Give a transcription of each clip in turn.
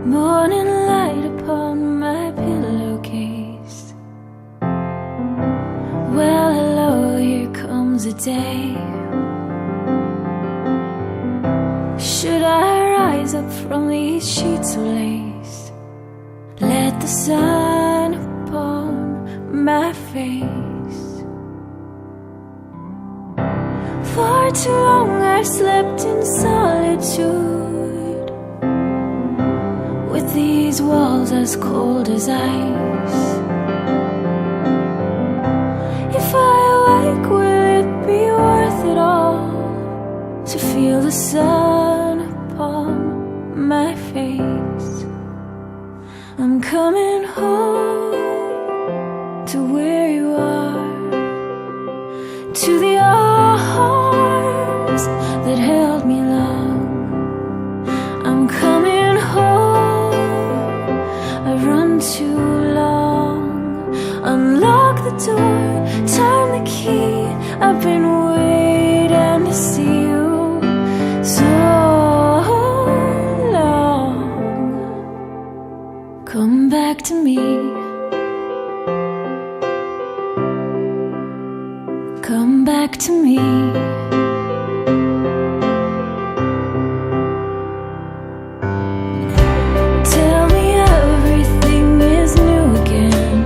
Morning light upon my pillowcase. Well, hello, here comes a day. Should I rise up from these sheets of lace? Let the sun upon my face. For too long I've slept in solitude, with these walls as cold as ice. If I awake, will it be worth it all to feel the sun upon my face? I'm coming home to where you are, to the arms that held me long. I'm coming home, I've run too long. Unlock the door, turn the key. I've been waiting to see you so long. Come back to me. Come back to me. Tell me everything is new again,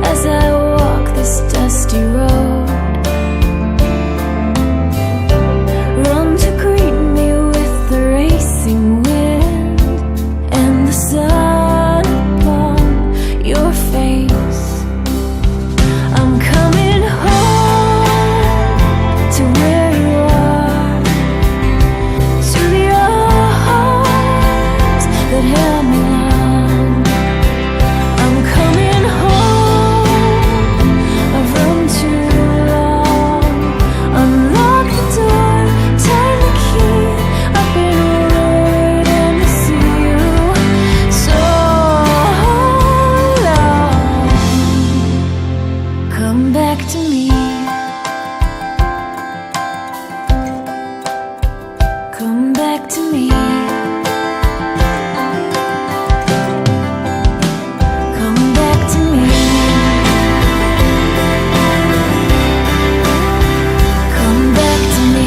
as I walk this dusty road. Run to greet me with the racing wind and the sun upon your face. I'm coming home to where you are, to the arms that held me long. I'm coming home, I've run too long. Unlock the door, turn the key. I've been waiting to see you so long. Come back to me. Come back to me. Come back to me. Come back to me.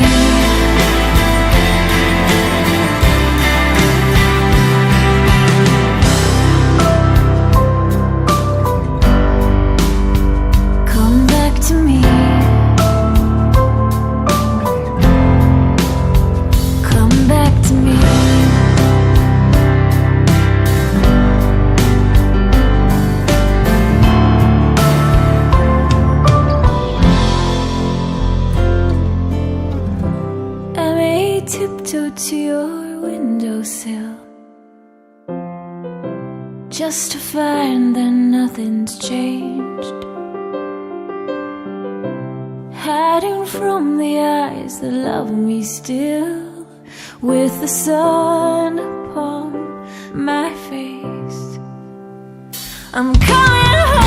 Come back to me. Come back to me. I may tiptoe to your windowsill, just to find that nothing's changed, hiding from the eyes that love me still, with the sun upon my face. I'm coming home.